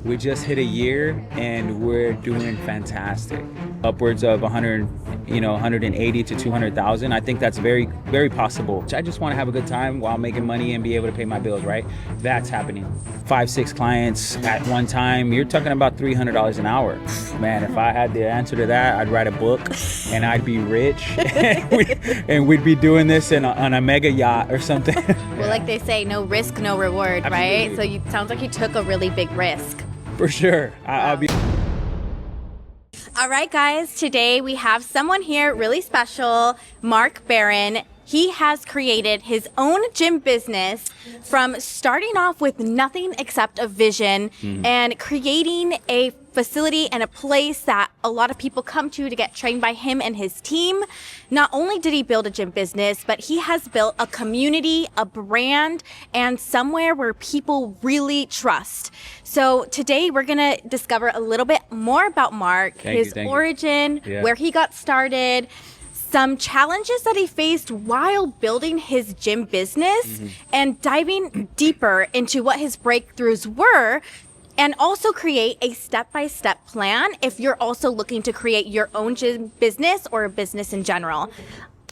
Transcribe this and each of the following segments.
We just hit a year and we're doing fantastic. Upwards of 100, 180 to 200,000. I think that's very, very possible. I just want to have a good time while making money and be able to pay my bills, right? That's happening. 5, 6 clients at one time. You're talking about $300 an hour. Man, if I had the answer to that, I'd write a book and I'd be rich and we'd be doing this on a mega yacht or something. Well, like they say, no risk, no reward, Absolutely. right? So you sounds like you took a really big risk. For sure. I'll be. All right, guys, today we have someone here really special, Mark Barron. He has created his own gym business from starting off with nothing except a vision and creating a facility and a place that a lot of people come to get trained by him and his team. Not only did he build a gym business, but he has built a community, a brand, and somewhere where people really trust. So today we're going to discover a little bit more about Mark, his origin, where he got started, some challenges that he faced while building his gym business, and diving deeper into what his breakthroughs were, and also create a step-by-step plan if you're also looking to create your own gym business or a business in general.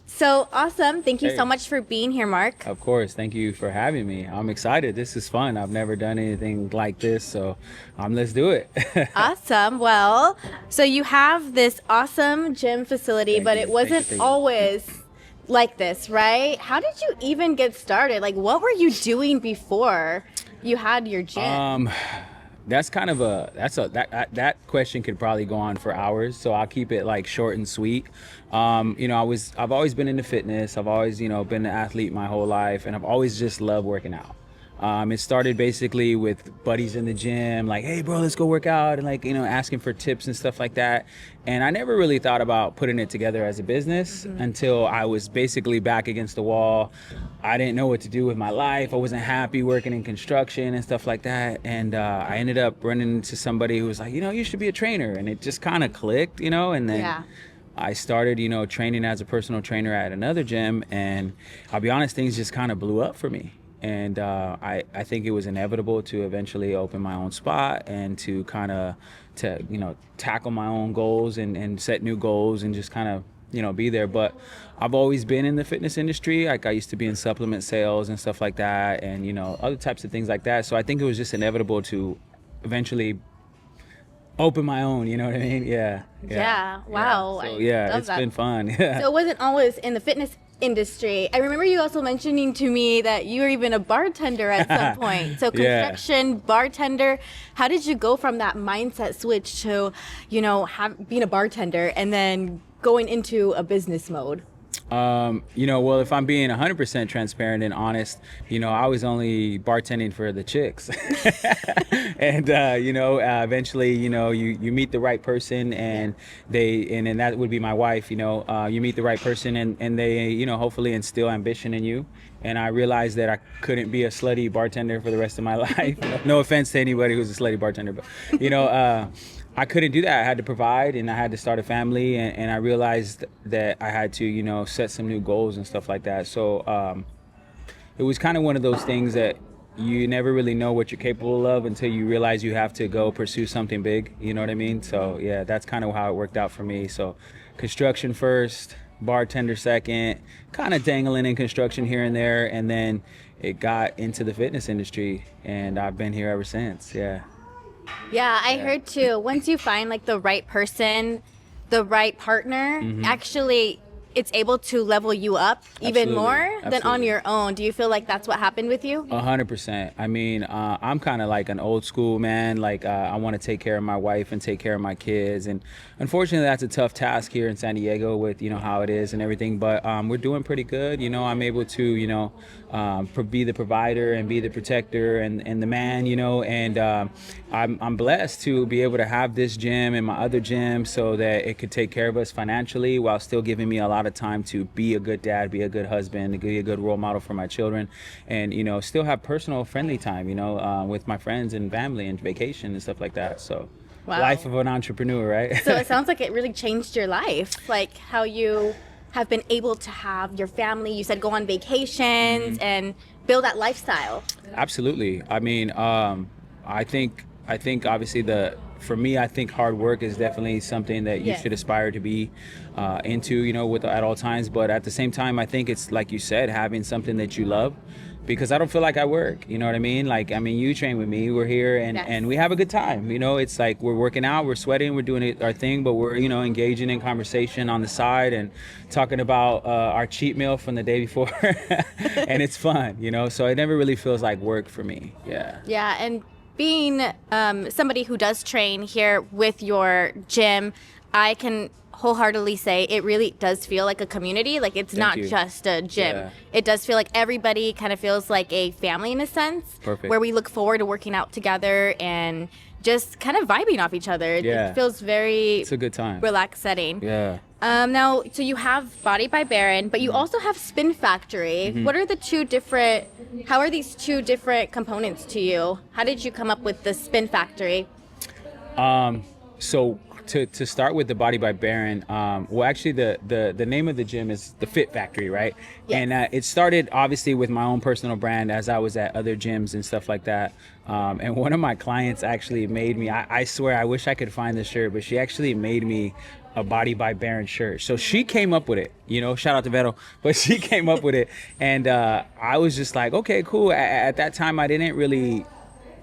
So awesome. Thank you so much for being here, Mark. Of course. Thank you for having me. I'm excited. This is fun. I've never done anything like this, so let's do it. Awesome. Well, so you have this awesome gym facility, but it wasn't always like this, right? How did you even get started? Like, what were you doing before you had your gym? That's kind of that question could probably go on for hours, so I'll keep it like short and sweet. I've always been into fitness. I've always, been an athlete my whole life, and I've always just loved working out. It started basically with buddies in the gym, like, hey bro, let's go work out, and like, asking for tips and stuff like that. And I never really thought about putting it together as a business until I was basically back against the wall. I didn't know what to do with my life. I wasn't happy working in construction and stuff like that. And I ended up running into somebody who was like, you should be a trainer. And it just kind of clicked, and then I started, training as a personal trainer at another gym. And I'll be honest, things just kind of blew up for me. And I think it was inevitable to eventually open my own spot and to kind of tackle my own goals and set new goals and just kind of be there. But I've always been in the fitness industry. Like, I used to be in supplement sales and stuff like that, and other types of things like that. So I think it was just inevitable to eventually open my own, you know what I mean? Yeah. Wow. So it's been fun. So it wasn't always in the fitness industry. I remember you also mentioning to me that you were even a bartender at some point. So construction, bartender. How did you go from that mindset switch to, being a bartender and then going into a business mode? Well, if I'm being 100% transparent and honest, I was only bartending for the chicks. And, eventually, you meet the right person and and that would be my wife, you meet the right person and they, hopefully instill ambition in you. And I realized that I couldn't be a slutty bartender for the rest of my life. No offense to anybody who's a slutty bartender, but, I couldn't do that. I had to provide and I had to start a family, and I realized that I had to, set some new goals and stuff like that. So it was kind of one of those things that you never really know what you're capable of until you realize you have to go pursue something big. You know what I mean? So that's kind of how it worked out for me. So construction first, bartender second, kind of dangling in construction here and there. And then it got into the fitness industry, and I've been here ever since. Yeah, I heard too. Once you find like the right person, the right partner, actually it's able to level you up even more than on your own. Do you feel like that's what happened with you? 100%. I mean, I'm kind of like an old school man. Like, I want to take care of my wife and take care of my kids. And unfortunately, that's a tough task here in San Diego with, how it is and everything. But we're doing pretty good. I'm able to, be the provider and be the protector and the man, and I'm blessed to be able to have this gym and my other gym so that it could take care of us financially while still giving me a lot of time to be a good dad, be a good husband, to be a good role model for my children, and still have personal friendly time, with my friends and family and vacation and stuff like that. So life of an entrepreneur, right? So it sounds like it really changed your life, like how you have been able to have your family, you said, go on vacations and build that lifestyle. Absolutely. I mean, I think I think obviously for me, I think hard work is definitely something that you Yes. should aspire to be into, with at all times. But at the same time, I think it's like you said, having something that you love, because I don't feel like I work. You know what I mean? Like, I mean, you train with me, we're here, and Yes. and we have a good time. It's like we're working out, we're sweating, we're doing our thing, but we're engaging in conversation on the side and talking about our cheat meal from the day before, and it's fun. So it never really feels like work for me. Yeah. Yeah, and being somebody who does train here with your gym, I can wholeheartedly say it really does feel like a community. Like, it's not you. just a gym. Yeah. It does feel like everybody kind of feels like a family in a sense. Perfect. Where we look forward to working out together and just kind of vibing off each other. Yeah. It feels very It's a good time. relaxed setting. Yeah. Now, so you have Body by Baron, but you also have Spin Factory. What are how are these two different components to you? How did you come up with the Spin Factory? So to start with the Body by Baron, well, actually the name of the gym is the Fit Factory, right? Yes. And it started obviously with my own personal brand as I was at other gyms and stuff like that. And one of my clients actually made me, I swear, I wish I could find this shirt, but she actually made me a Body by Baron shirt. So she came up with it, shout out to Vero, but she came up with it. And I was just like, okay, cool. At that time, I didn't really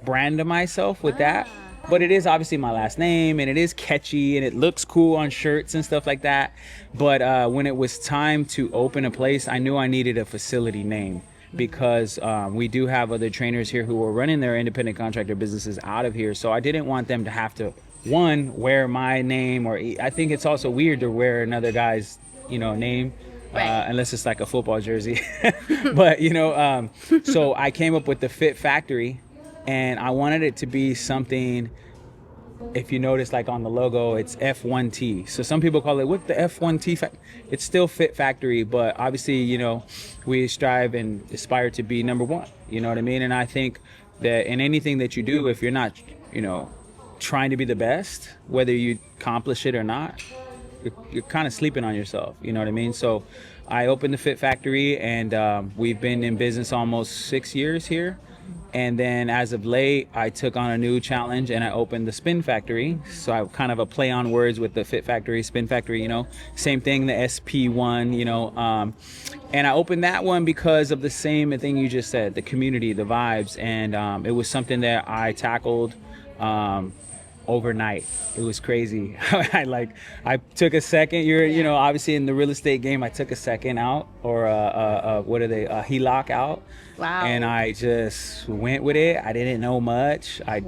brand myself with that. But it is obviously my last name, and it is catchy, and it looks cool on shirts and stuff like that. But when it was time to open a place, I knew I needed a facility name, because we do have other trainers here who are running their independent contractor businesses out of here. So I didn't want them to have to, one, wear my name, or I think it's also weird to wear another guy's, name. Right. Unless it's like a football jersey. But, so I came up with the Fit Factory. And I wanted it to be something, if you notice, like on the logo, it's F1T. So some people call it, what the F1T? It's still Fit Factory, but obviously, we strive and aspire to be number one. You know what I mean? And I think that in anything that you do, if you're not, trying to be the best, whether you accomplish it or not, you're kind of sleeping on yourself. You know what I mean? So I opened the Fit Factory, and we've been in business almost 6 years here. And then as of late, I took on a new challenge and I opened the Spin Factory. So I kind of a play on words with the Fit Factory, Spin Factory, same thing, the SP1, and I opened that one because of the same thing you just said, the community, the vibes. And it was something that I tackled overnight. It was crazy. I took a second. Obviously in the real estate game, I took a second out, or a HELOC out. Wow. And I just went with it. I didn't know much. I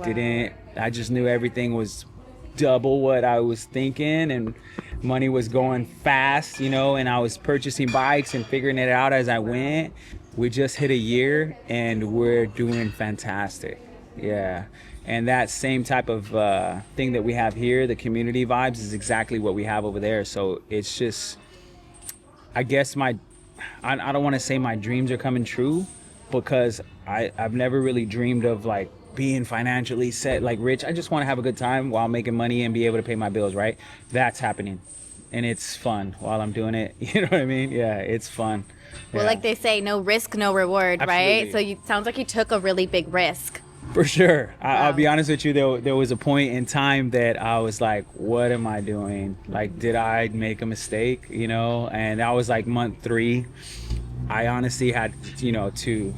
just knew everything was double what I was thinking, and money was going fast, and I was purchasing bikes and figuring it out as I went. We just hit a year and we're doing fantastic. Yeah. And that same type of thing that we have here, the community vibes, is exactly what we have over there. So it's just, I guess I don't want to say my dreams are coming true, because I've never really dreamed of like being financially set, like rich. I just want to have a good time while making money and be able to pay my bills, right? That's happening. And it's fun while I'm doing it. You know what I mean? Yeah, it's fun. Well, Yeah. like they say, no risk, no reward, right? Absolutely. So sounds like you took a really big risk. For sure. I'll Wow. be honest with you, there was a point in time that I was like, what am I doing? Like, did I make a mistake? And that was like month 3. I honestly had, to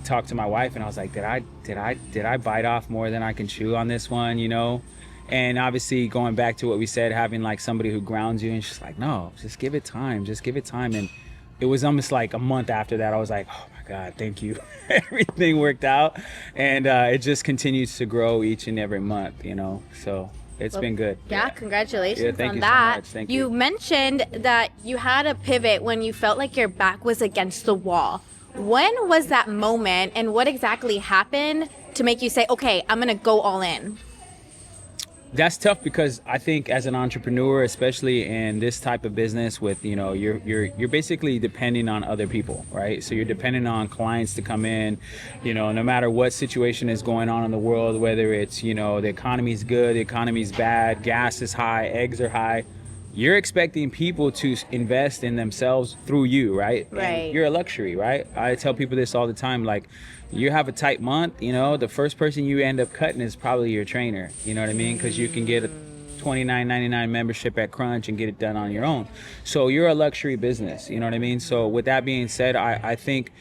talk to my wife, and I was like, did I bite off more than I can chew on this one, And obviously going back to what we said, having like somebody who grounds you, and she's like, no, just give it time. And it was almost like a month after that, I was like, oh my God, thank you. Everything worked out. And it just continues to grow each and every month, so it's been good. Yeah, congratulations Yeah, thank on you so that. much. Thank you you. mentioned that you had a pivot when you felt like your back was against the wall. When was that moment, and what exactly happened to make you say, okay, I'm going to go all in? That's tough, because I think as an entrepreneur, especially in this type of business with, you're basically depending on other people, right? So you're depending on clients to come in, no matter what situation is going on in the world, whether it's, the economy's good, the economy's bad, gas is high, eggs are high. You're expecting people to invest in themselves through you, right? Right. And you're a luxury, right? I tell people this all the time, like, you have a tight month, the first person you end up cutting is probably your trainer. You know what I mean? Because you can get a $29.99 membership at Crunch and get it done on your own. So you're a luxury business. You know what I mean? So with that being said, I think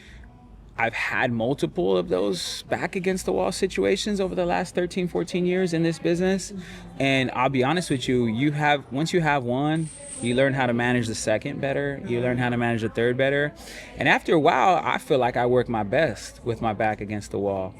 I've had multiple of those back against the wall situations over the last 13, 14 years in this business. And I'll be honest with you, once you have one, you learn how to manage the second better. You learn how to manage the third better. And after a while, I feel like I work my best with my back against the wall.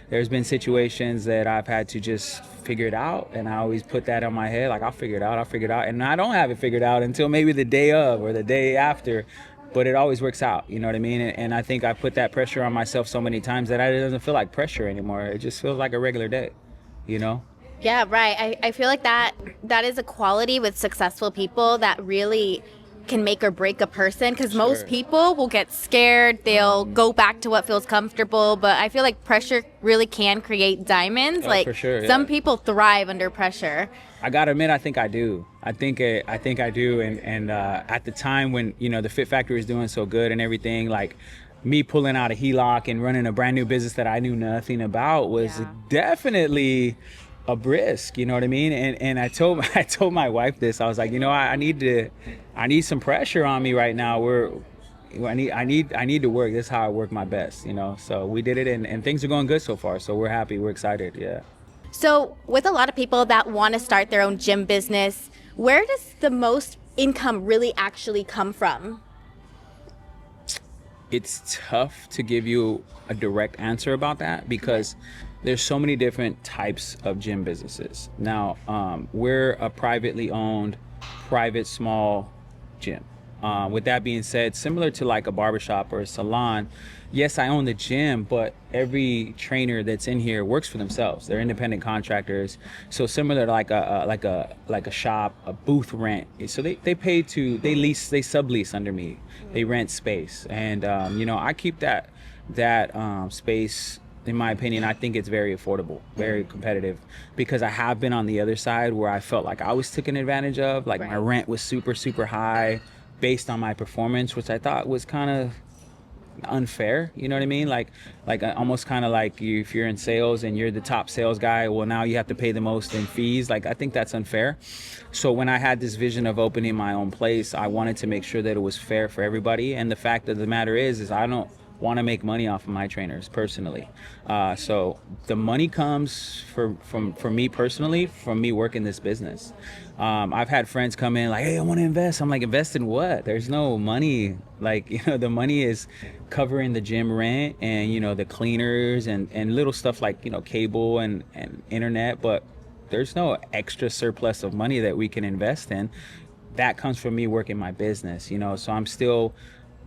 There's been situations that I've had to just figure it out. And I always put that on my head, like I'll figure it out. And I don't have it figured out until maybe the day of or the day after. But it always works out, you know what I mean? And I think I put that pressure on myself so many times that it doesn't feel like pressure anymore. It just feels like a regular day, you know? Yeah, right. I feel like that is a quality with successful people that really can make or break a person, because most people will get scared. They'll go back to what feels comfortable. But I feel like pressure really can create diamonds. For sure, yeah. Some people thrive under pressure. I gotta admit, I think I do. I think I do. And at the time when the Fit Factory was doing so good and everything, like me pulling out a HELOC and running a brand new business that I knew nothing about was definitely a brisk. You know what I mean? And I told my wife this. I was like, I need some pressure on me right now. I need to work. This is how I work my best. So we did it, and things are going good so far. So we're happy. We're excited. Yeah. So with a lot of people that want to start their own gym business, where does the most income really actually come from? It's tough to give you a direct answer about that because there's so many different types of gym businesses. Now, we're a privately owned, private small gym. With that being said, similar to like a barbershop or a salon, yes, I own the gym, but every trainer that's in here works for themselves. They're independent contractors. So similar to like a shop, a booth rent. So they sublease under me. They rent space, and I keep that space. In my opinion, I think it's very affordable, very competitive, because I have been on the other side where I felt like I was taken advantage of. Like my rent was super, super high based on my performance, which I thought was kind of unfair. You know what I mean? Like almost kind of like if you're in sales and you're the top sales guy, well, now you have to pay the most in fees. Like I think that's unfair. So when I had this vision of opening my own place, I wanted to make sure that it was fair for everybody. And the fact of the matter is I don't want to make money off of my trainers personally. So the money comes from me personally, from me working this business. I've had friends come in like, hey, I want to invest. I'm like, invest in what? There's no money. Like, the money is covering the gym rent and, the cleaners and little stuff like, cable and internet, but there's no extra surplus of money that we can invest in. That comes from me working my business, so I'm still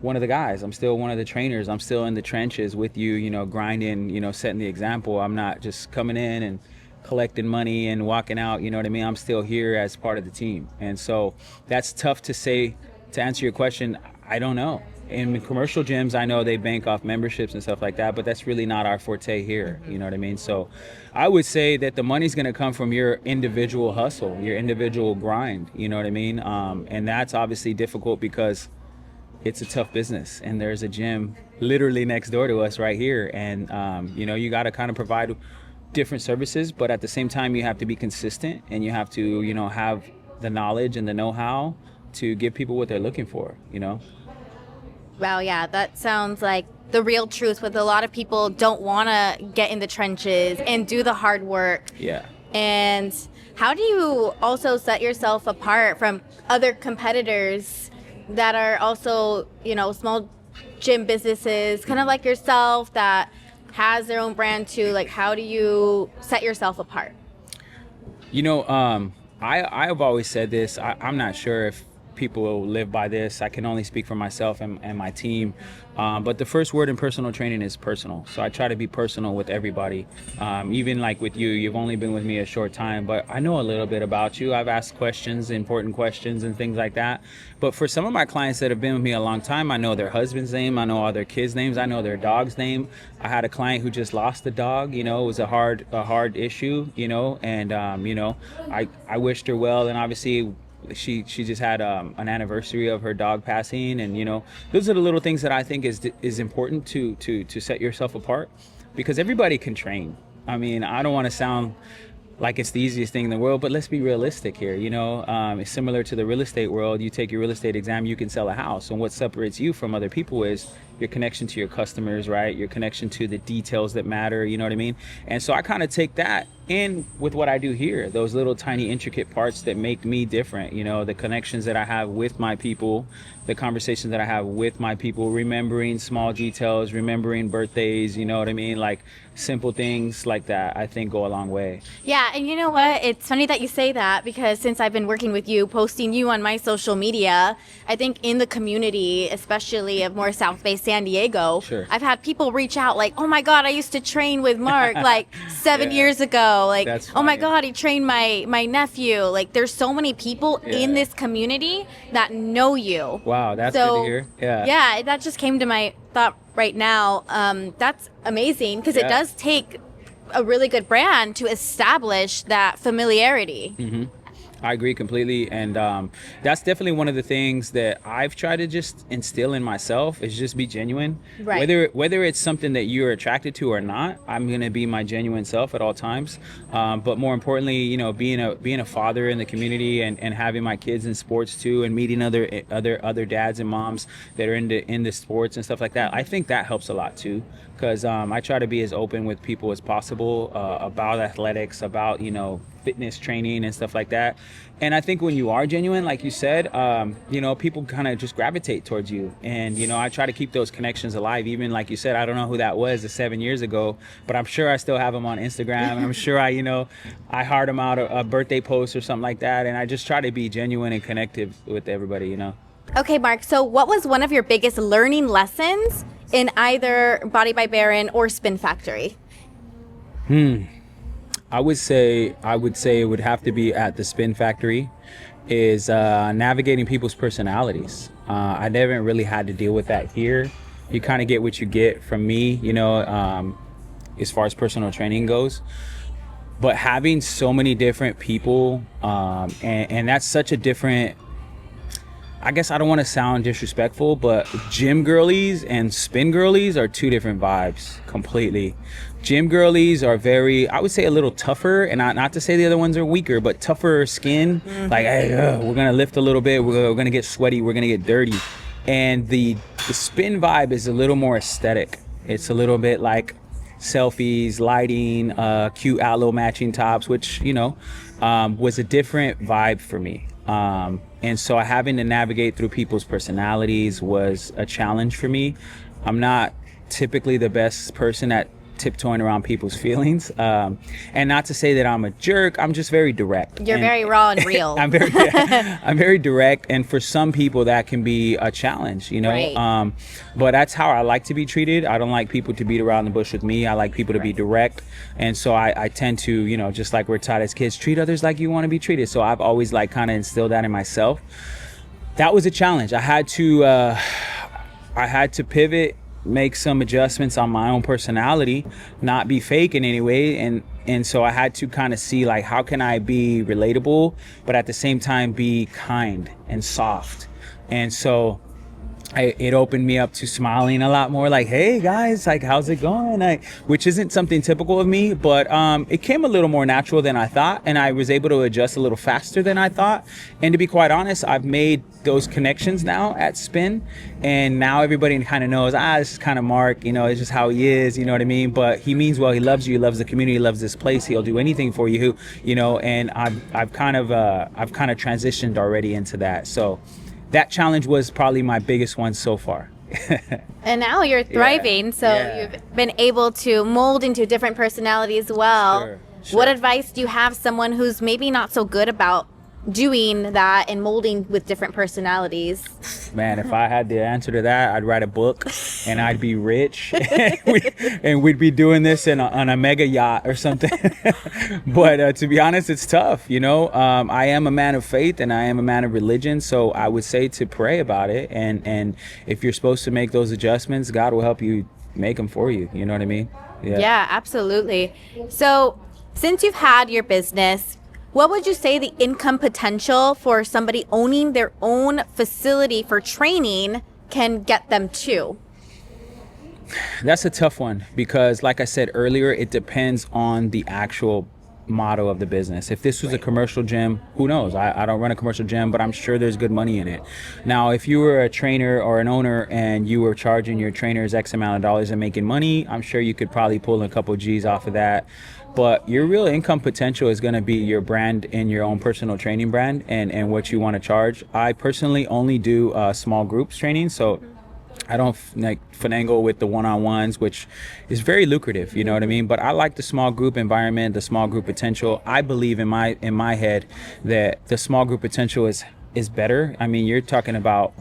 one of the guys. I'm still one of the trainers. I'm still in the trenches with you, grinding, setting the example. I'm not just coming in and collecting money and walking out, you know what I mean? I'm still here as part of the team. And so that's tough to say. To answer your question, I don't know. In commercial gyms, I know they bank off memberships and stuff like that, but that's really not our forte here, you know what I mean? So I would say that the money's gonna come from your individual hustle, your individual grind, you know what I mean? And that's obviously difficult because it's a tough business, and there's a gym literally next door to us right here. And, you got to kind of provide different services, but at the same time, you have to be consistent, and you have to, have the knowledge and the know-how to give people what they're looking for, Wow, yeah, that sounds like the real truth. With a lot of people don't want to get in the trenches and do the hard work. Yeah. And how do you also set yourself apart from other competitors that are also, small gym businesses, kind of like yourself, that has their own brand too? Like, how do you set yourself apart? I've always said this. I'm not sure if people will live by this. I can only speak for myself and my team. But the first word in personal training is personal. So I try to be personal with everybody. Even like with you, you've only been with me a short time, but I know a little bit about you. I've asked questions, important questions and things like that. But for some of my clients that have been with me a long time, I know their husband's name. I know all their kids' names. I know their dog's name. I had a client who just lost a dog. It was a hard issue, and, I wished her well. And obviously, she just had an anniversary of her dog passing, and those are the little things that I think is important to set yourself apart, because everybody can train. I mean, I don't want to sound like it's the easiest thing in the world, but let's be realistic here. It's similar to the real estate world. You take your real estate exam, you can sell a house, and what separates you from other people is your connection to your customers, right? Your connection to the details that matter, you know what I mean? And so I kind of take that in with what I do here, those little tiny intricate parts that make me different, the connections that I have with my people, the conversations that I have with my people, remembering small details, remembering birthdays, you know what I mean? Like simple things like that, I think go a long way. Yeah, and you know what? It's funny that you say that, because since I've been working with you, posting you on my social media, I think in the community, especially of more South Bay San Diego, Sure. I've had people reach out like, oh my God, I used to train with Mark like 7 years ago. Like, That's oh my funny. God, he trained my nephew. Like, there's so many people in this community that know you. Wow, that's good to hear. Yeah. Yeah, that just came to my thought right now. That's amazing, because it does take a really good brand to establish that familiarity. Mm-hmm. I agree completely, and that's definitely one of the things that I've tried to just instill in myself, is just be genuine. Right. Whether it's something that you're attracted to or not, I'm gonna be my genuine self at all times. But more importantly, being a father in the community, and having my kids in sports too, and meeting other dads and moms that are into sports and stuff like that, I think that helps a lot too. Because I try to be as open with people as possible about athletics, about fitness training and stuff like that. And I think when you are genuine, like you said, people kind of just gravitate towards you. And I try to keep those connections alive. Even like you said, I don't know who that was 7 years ago, but I'm sure I still have them on Instagram, and I'm sure I heart them out a birthday post or something like that. And I just try to be genuine and connected with everybody. Okay, Mark, so what was one of your biggest learning lessons in either Body by Baron or Spin Factory? I would say it would have to be at the Spin Factory, is navigating people's personalities. I never really had to deal with that here. You kind of get what you get from me, as far as personal training goes. But having so many different people, and that's such a different, I guess I don't want to sound disrespectful, but gym girlies and spin girlies are two different vibes completely. Gym girlies are very, I would say, a little tougher, and not to say the other ones are weaker, but tougher skin. Like, hey, we're gonna lift a little bit, we're gonna get sweaty, we're gonna get dirty. And the spin vibe is a little more aesthetic. It's a little bit like selfies, lighting, cute aloe matching tops, which was a different vibe for me. And so having to navigate through people's personalities was a challenge for me. I'm not typically the best person at tiptoeing around people's feelings. And not to say that I'm a jerk, I'm just very direct. You're very raw and real. I'm very direct, and for some people that can be a challenge, Right. But that's how I like to be treated. I don't like people to beat around the bush with me. I like people to be direct. And so I tend to, just like we're taught as kids, treat others like you want to be treated. So I've always kind of instilled that in myself. That was a challenge. I had to pivot, make some adjustments on my own personality, not be fake in any way, and so I had to kind of see how can I be relatable, but at the same time be kind and soft. And so it opened me up to smiling a lot more, like, hey guys, how's it going? Which isn't something typical of me, but it came a little more natural than I thought, and I was able to adjust a little faster than I thought. And to be quite honest, I've made those connections now at Spin, and now everybody kind of knows, this is kind of Mark, it's just how he is, you know what I mean? But he means well, he loves you, he loves the community, he loves this place, he'll do anything for you, and I've kind of transitioned already into that. So that challenge was probably my biggest one so far. And now you're thriving, so you've been able to mold into different personalities well. Sure. What advice do you have someone who's maybe not so good about doing that and molding with different personalities? Man, if I had the answer to that, I'd write a book and I'd be rich and we'd be doing this on a mega yacht or something. But to be honest, it's tough. I am a man of faith and I am a man of religion. So I would say to pray about it. And if you're supposed to make those adjustments, God will help you make them for you. You know what I mean? Yeah, absolutely. So since you've had your business, What would you say the income potential for somebody owning their own facility for training can get them to? That's a tough one because, like I said earlier, it depends on the actual motto of the business. If this was a commercial gym, who knows? I don't run a commercial gym, but I'm sure there's good money in it. Now, if you were a trainer or an owner and you were charging your trainers X amount of dollars and making money, I'm sure you could probably pull a couple G's off of that. But your real income potential is going to be your brand and your own personal training brand and what you want to charge. I personally only do small groups training, so I don't like finagle with the one-on-ones, which is very lucrative, you know what I mean? But I like the small group environment, the small group potential. I believe in my head that the small group potential is better. I mean, you're talking about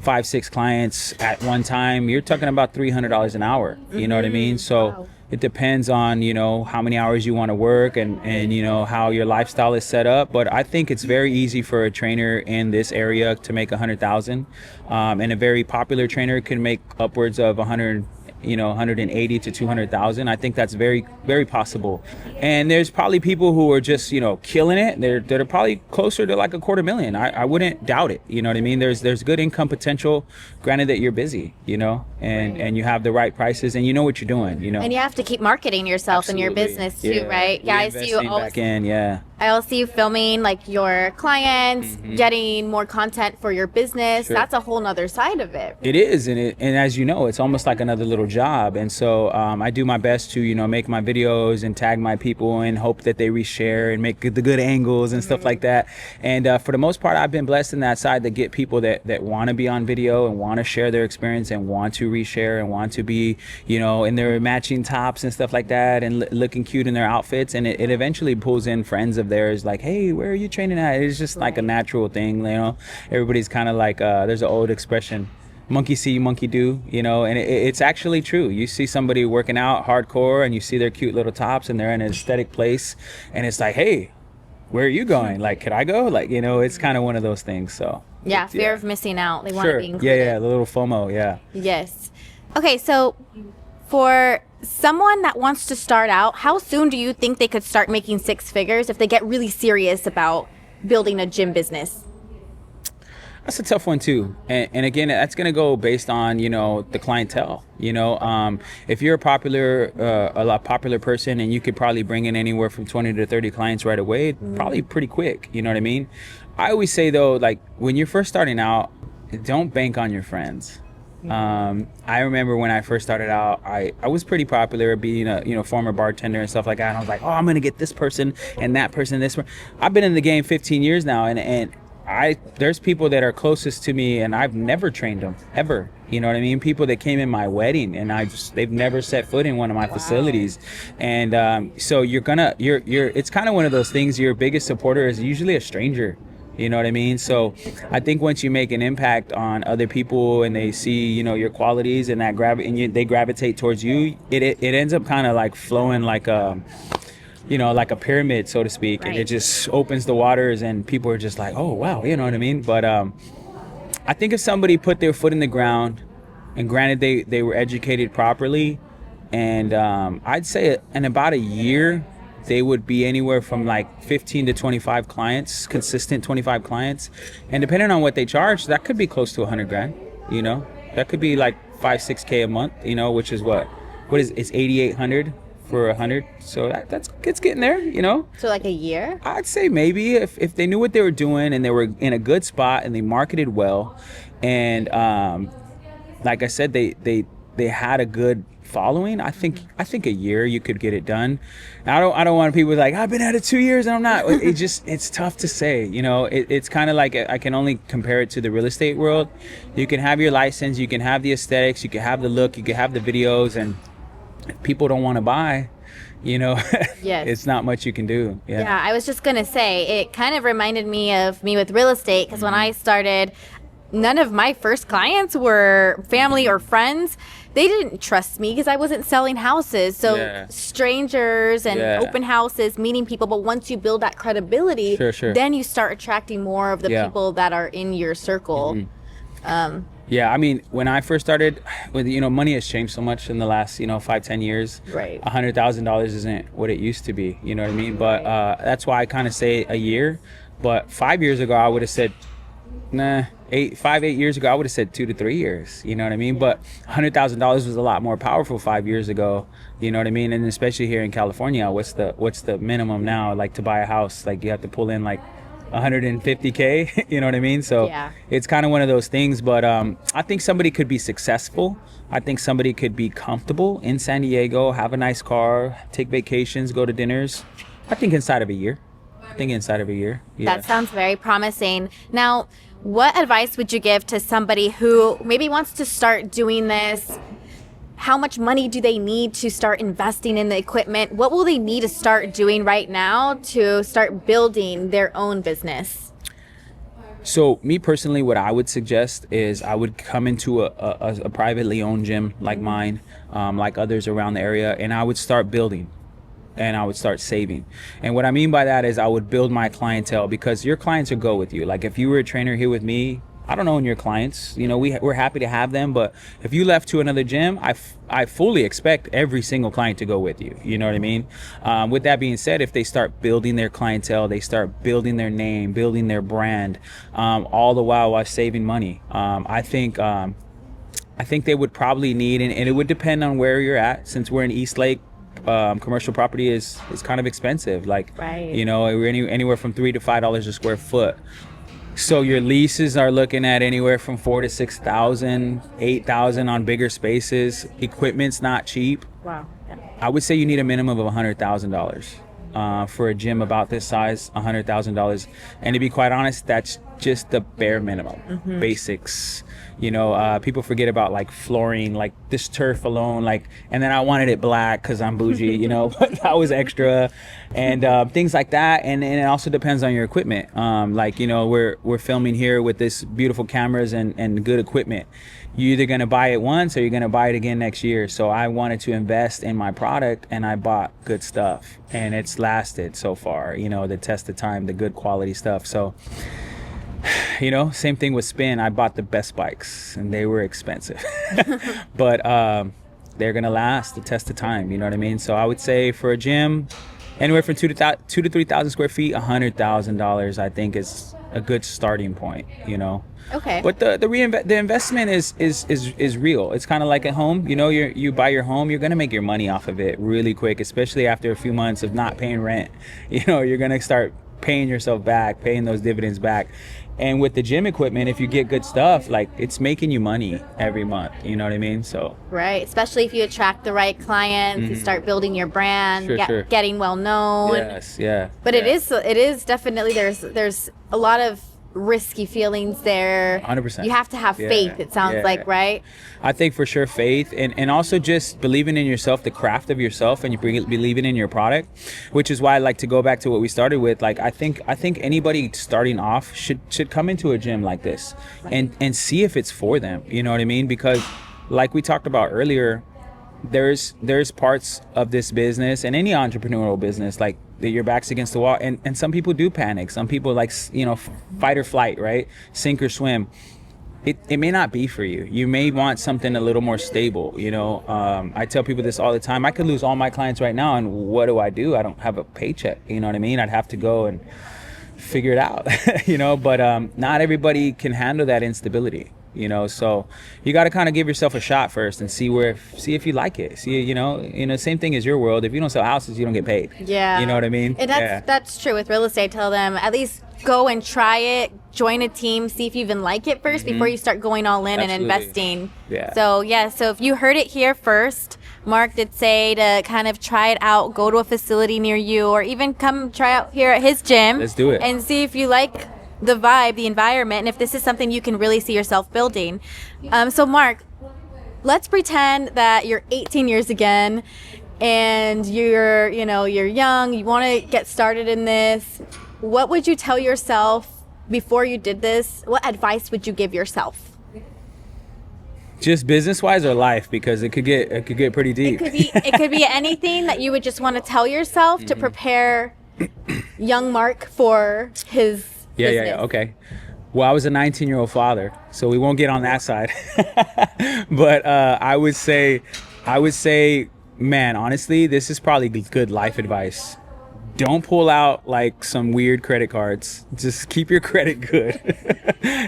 5-6 clients at one time. You're talking about $300 an hour, you know what I mean? So Wow. it depends on, you know, how many hours you want to work and you know how your lifestyle is set up. But I think it's very easy for a trainer in this area to make 100,000, and a very popular trainer can make upwards of 180 to 200,000. I think that's very, very possible. And there's probably people who are just, you know, killing it. They're probably closer to like $250,000. I wouldn't doubt it. You know what I mean? There's good income potential, granted that you're busy, you know, and you have the right prices and you know what you're doing, you know. And you have to keep marketing yourself and your Absolutely. business too, Yeah. right? Yeah, I see you Reinvesting always. back in, yeah. I also see you filming like your clients, getting more content for your business. Sure. That's a whole nother side of it. It is, and as you know, it's almost like another little job. And so I do my best to, you know, make my videos and tag my people and hope that they reshare and make the good angles and stuff like that. And for the most part, I've been blessed in that side to get people that want to be on video and want to share their experience and want to reshare and want to be, you know, in their matching tops and stuff like that and looking cute in their outfits. And it eventually pulls in friends of theirs like, hey, where are you training at? It's just like a natural thing, you know. Everybody's kind of like, there's an old expression, monkey see, monkey do, you know, and it's actually true. You see somebody working out hardcore and you see their cute little tops and they're in an aesthetic place and it's like, hey, where are you going? Like, could I go? Like, you know, it's kind of one of those things. So Yeah, fear of missing out. They want sure. to be included. Yeah, the little FOMO, yeah. Yes. Okay, so for someone that wants to start out, how soon do you think they could start making 6 figures if they get really serious about building a gym business? That's a tough one too, and again, that's going to go based on, you know, the clientele. You know, if you're a popular person, and you could probably bring in anywhere from 20 to 30 clients right away, probably pretty quick. You know what I mean? I always say though, like when you're first starting out, don't bank on your friends. I remember when I first started out, I was pretty popular, being a, you know, former bartender and stuff like that. And I was like, oh, I'm gonna get this person and that person, this one. I've been in the game 15 years now, and there's people that are closest to me and I've never trained them ever. You know what I mean? People that came in my wedding and they've never set foot in one of my facilities. And so it's kind of one of those things. Your biggest supporter is usually a stranger. You know what I mean? So I think once you make an impact on other people and they see, you know, your qualities and they gravitate towards you, it ends up kind of like flowing like a, you know, like a pyramid, so to speak. Right. And it just opens the waters and people are just like, oh, wow, you know what I mean? But I think if somebody put their foot in the ground, and granted they were educated properly, and I'd say in about a year, they would be anywhere from like 15 to 25 clients, consistent 25 clients. And depending on what they charge, that could be close to 100 grand, you know? That could be like 5-6K a month, you know, which is it's 8,800 for 100. So it's getting there, you know? So like a year? I'd say maybe if they knew what they were doing and they were in a good spot and they marketed well. And like I said, they had a good following. I think a year you could get it done. I don't want people like, I've been at it 2 years and I'm not. It's tough to say, you know. It's kind of like, I can only compare it to the real estate world. You can have your license, you can have the aesthetics, you can have the look, you can have the videos, and if people don't want to buy, you know, Yes. it's not much you can do. Yeah, I was just gonna say, it kind of reminded me of me with real estate, because when I started, none of my first clients were family or friends. They didn't trust me because I wasn't selling houses. So Yeah. strangers and Yeah. open houses, meeting people. But once you build that credibility, Sure. then you start attracting more of the Yeah. people that are in your circle. Yeah, I mean, when I first started, with money has changed so much in the last 5-10 years. Right. $100,000 isn't what it used to be. You know what I mean? But that's why I kind of say a year. But 5 years ago, I would have said, nah. 8 years ago, I would have said 2 to 3 years. You know what I mean? But $100,000 was a lot more powerful 5 years ago. You know what I mean? And especially here in California, what's the minimum now? Like to buy a house, like you have to pull in like 150K. You know what I mean? So Yeah. it's kind of one of those things. But I think somebody could be successful. I think somebody could be comfortable in San Diego, have a nice car, take vacations, go to dinners. I think inside of a year. Yeah. That sounds very promising. Now, what advice would you give to somebody who maybe wants to start doing this? How much money do they need to start investing in the equipment? What will they need to start doing right now to start building their own business? So me personally, what I would suggest is I would come into a privately owned gym like mine, like others around the area, and I would start building. And I would start saving. And what I mean by that is I would build my clientele, because your clients will go with you. Like if you were a trainer here with me, I don't own your clients. We're happy to have them. But if you left to another gym, I fully expect every single client to go with you. You know what I mean? With that being said, if they start building their clientele, they start building their name, building their brand, all the while saving money. I think they would probably need, and it would depend on where you're at. Since we're in East Lake, commercial property is kind of expensive. Like, Right. We're anywhere from $3 to $5 a square foot. So your leases are looking at anywhere from 4,000 to 6,000, 8,000 on bigger spaces. Equipment's not cheap. Wow. Yeah. I would say you need a minimum of $100,000 for a gym about this size. $100,000, and to be quite honest, that's just the bare minimum. Basics. People forget about like flooring, like this turf alone, and then I wanted it black because I'm bougie, but that was extra, and things like that. And it also depends on your equipment. We're filming here with this beautiful cameras and good equipment. You're either gonna buy it once or you're gonna buy it again next year. So I wanted to invest in my product, and I bought good stuff, and it's lasted so far. The test of time, the good quality stuff. So. Same thing with spin. I bought the best bikes, and they were expensive, but they're gonna last the test of time. You know what I mean? So I would say for a gym, anywhere from 2 to 3,000 square feet, $100,000 I think is a good starting point. Okay. But the investment is real. It's kind of like at home. You buy your home, you're gonna make your money off of it really quick, especially after a few months of not paying rent. You're gonna start paying yourself back, paying those dividends back. And with the gym equipment, if you get good stuff, like it's making you money every month. You know what I mean? So Right. Especially if you attract the right clients, you start building your brand, Sure. getting well known. yes, yeah. But yeah. it is definitely there's a lot of risky feelings there. 100%. You have to have faith, it sounds like, right? I think for sure faith, and also just believing in yourself, the craft of yourself, and you believing in your product, which is why I like to go back to what we started with. Like I think anybody starting off should come into a gym like this and see if it's for them. You know what I mean? Because like we talked about earlier, there's parts of this business and any entrepreneurial business like that your back's against the wall, and some people do panic. Some people fight or flight, right? Sink or swim. It may not be for you. You may want something a little more stable. I tell people this all the time. I could lose all my clients right now, and what do? I don't have a paycheck. You know what I mean? I'd have to go and figure it out. But not everybody can handle that instability. So you got to kind of give yourself a shot first and see if you like it. Same thing as your world. If you don't sell houses, you don't get paid. Yeah. You know what I mean? And that's true with real estate. Tell them at least go and try it, join a team, see if you even like it first before you start going all in Absolutely. and investing. Yeah. So if you heard it here first, Mark did say to kind of try it out, go to a facility near you, or even come try out here at his gym. Let's do it. And see if you like the vibe, the environment, and if this is something you can really see yourself building. So Mark, let's pretend that you're 18 years again, and you're young, you want to get started in this. What would you tell yourself before you did this? What advice would you give yourself? Just business-wise or life, because it could get pretty deep. It could be anything that you would just want to tell yourself to prepare young Mark for his business. Okay. Well, I was a 19-year-old father, so we won't get on that side. But I would say, man, honestly, this is probably good life advice. Don't pull out like some weird credit cards. Just keep your credit good.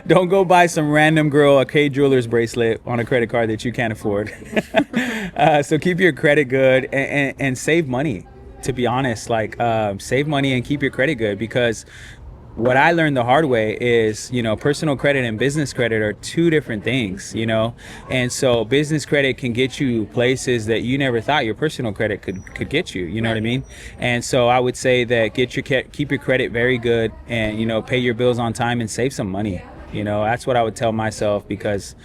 Don't go buy some random girl a K Jewelers bracelet on a credit card that you can't afford. So keep your credit good and save money. To be honest, like save money and keep your credit good, because what I learned the hard way is, personal credit and business credit are two different things, and so business credit can get you places that you never thought your personal credit could get you, what I mean? And so I would say that keep your credit very good, and, pay your bills on time and save some money. That's what I would tell myself, because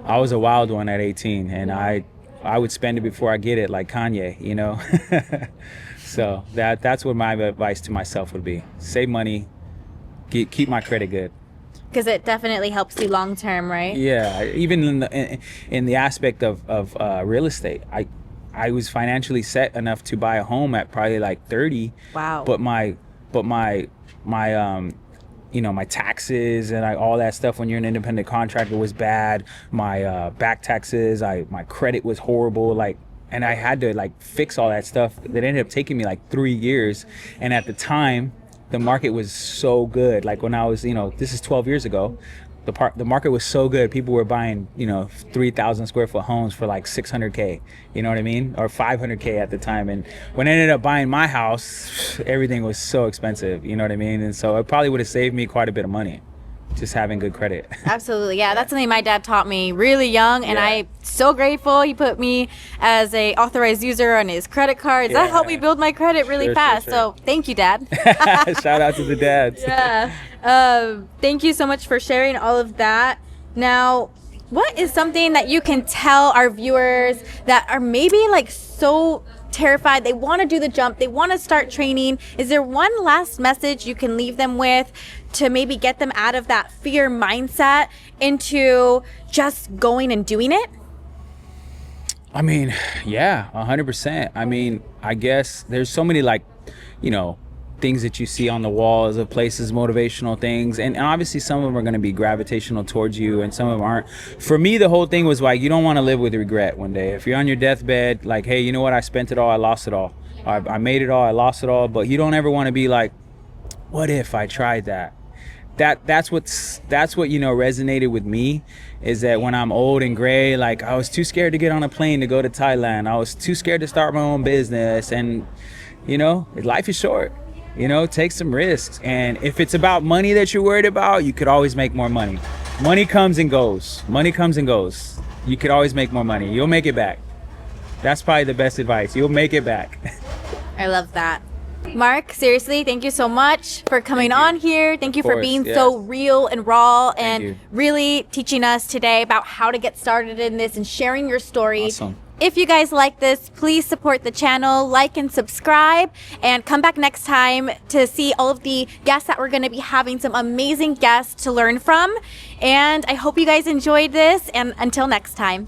I was a wild one at 18, and I would spend it before I get it, like Kanye, So that's what my advice to myself would be. Save money. Keep my credit good, because it definitely helps you long term, right? Yeah, even in the aspect of real estate, I was financially set enough to buy a home at probably like 30. Wow. But my my taxes and all that stuff when you're an independent contractor was bad. My back taxes, my credit was horrible, and I had to fix all that stuff. That ended up taking me 3 years, and at the time the market was so good. Like when I was, this is 12 years ago, the market was so good. People were buying, 3,000 square foot homes for $600K, you know what I mean? Or $500K at the time. And when I ended up buying my house, everything was so expensive, you know what I mean? And so it probably would have saved me quite a bit of money, just having good credit. Absolutely. Yeah, that's something my dad taught me really young, and I'm so grateful he put me as a authorized user on his credit cards. That helped me build my credit really fast. Sure. So thank you, Dad. Shout out to the dads. Yeah. Thank you so much for sharing all of that. Now, what is something that you can tell our viewers that are maybe so terrified, they want to do the jump, they want to start training? Is there one last message you can leave them with to maybe get them out of that fear mindset into just going and doing it? I mean, yeah, 100%. I mean, I guess there's so many things that you see on the walls of places, motivational things, and obviously some of them are going to be gravitational towards you and some of them aren't. For me, the whole thing was you don't want to live with regret one day. If you're on your deathbed, hey, you know what, I spent it all, I lost it all, I made it all, I lost it all. But you don't ever want to be what if I tried that? That's what resonated with me, is that when I'm old and gray, I was too scared to get on a plane to go to Thailand, I was too scared to start my own business, and life is short. Take some risks. And if it's about money that you're worried about, you could always make more money. Money comes and goes. You could always make more money. You'll make it back. That's probably the best advice. You'll make it back. I love that. Mark, seriously, thank you so much for coming on here. Thank you for being so real and raw and really teaching us today about how to get started in this and sharing your story. Awesome. If you guys like this, please support the channel, like and subscribe, and come back next time to see all of the guests that we're going to be having, some amazing guests to learn from. And I hope you guys enjoyed this, and until next time.